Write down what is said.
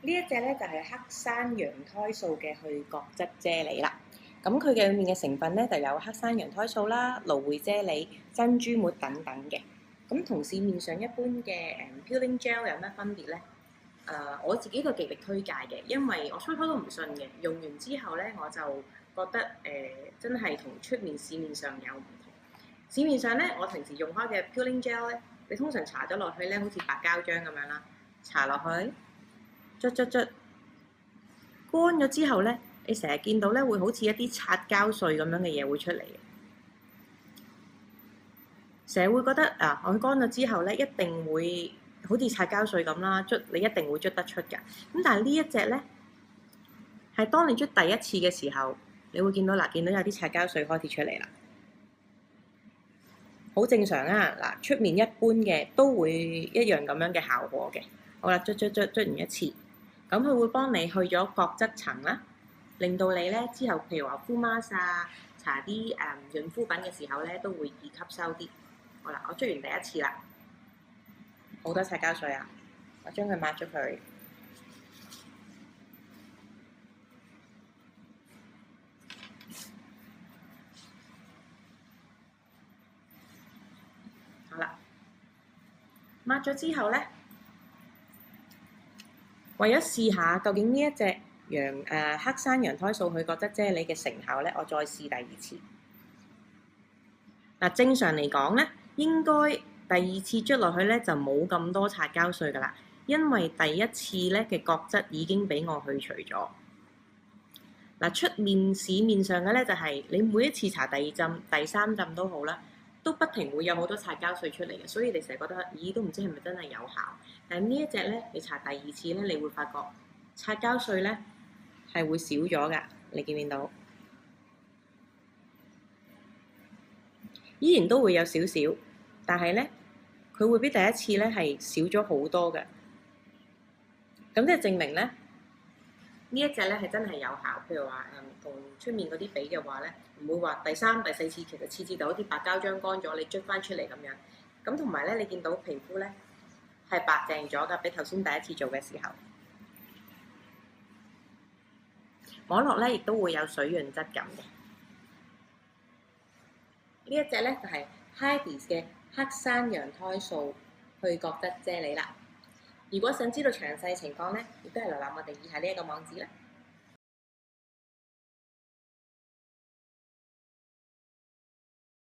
呢一隻咧就係黑山羊胎素嘅去角質啫喱啦。咁佢嘅裡面嘅成分咧就有黑山羊胎素啦、蘆薈啫喱、珍珠末等等嘅。咁同市面上一般嘅peeling gel 有咩分別咧？我自己就極力推介嘅，因為我初初都唔信嘅，用完之後咧我就覺得真係同出面市面上有唔同。市面上咧，我平時用開嘅 peeling gel 咧，你通常搽咗落去咧，好似白膠漿咁樣啦，搽落去，捽，乾咗之後咧，你成日見到咧會好似一啲擦膠碎咁樣嘅嘢會出嚟嘅，成日會覺得啊，我乾咗之後咧，一定會好似擦膠碎咁啦，你一定會捽得出㗎。咁但係呢一隻咧，係當你捽第一次嘅時候，你會見到見到有啲擦膠碎開始出嚟啦。好正常啊！出面一般嘅都會一樣咁樣嘅效果嘅。好啦，捽完一次，咁佢會幫你去咗角質層啦，令到你咧之後譬如話敷 mask 啊、搽啲潤膚品嘅時候咧，都會易吸收啲。好啦，我捽完第一次啦，好多擦膠水啊，我將佢抹咗佢。好啦，抹咗之後咧，為咗試下究竟呢一隻黑山羊胎素去角質啫喱嘅成效咧，我再試第二次。正常嚟講咧，應該第二次捽落去咧就冇咁多擦膠碎噶啦，因為第一次咧嘅角質已經俾我去除咗。出面市面上嘅咧就係你每一次搽第二浸、第三浸都好啦，都不停會有好多擦膠碎出嚟嘅，所以你成日覺得咦都唔知係咪真係有效。但係呢一隻咧，你搽第二次咧，你會發覺擦膠碎咧係會少咗噶，你見唔見到？依然都會有少少，但係咧佢會比第一次咧係少咗好多嘅。咁即係證明咧呢一隻咧係真係有效。譬如話同出面嗰啲比嘅話咧，唔會話第三、第四次其實次次就好似白膠漿乾咗，你捽翻出嚟咁樣。咁同埋咧，你見到皮膚咧係白淨咗㗎，比頭先第一次做嘅時候，摸落咧亦都會有水潤質感嘅。呢一隻咧就係 Hibis 嘅黑山羊胎素去角質啫喱啦。如果想知道詳細情況咧，亦都係瀏覽我哋以下呢一個網址啦。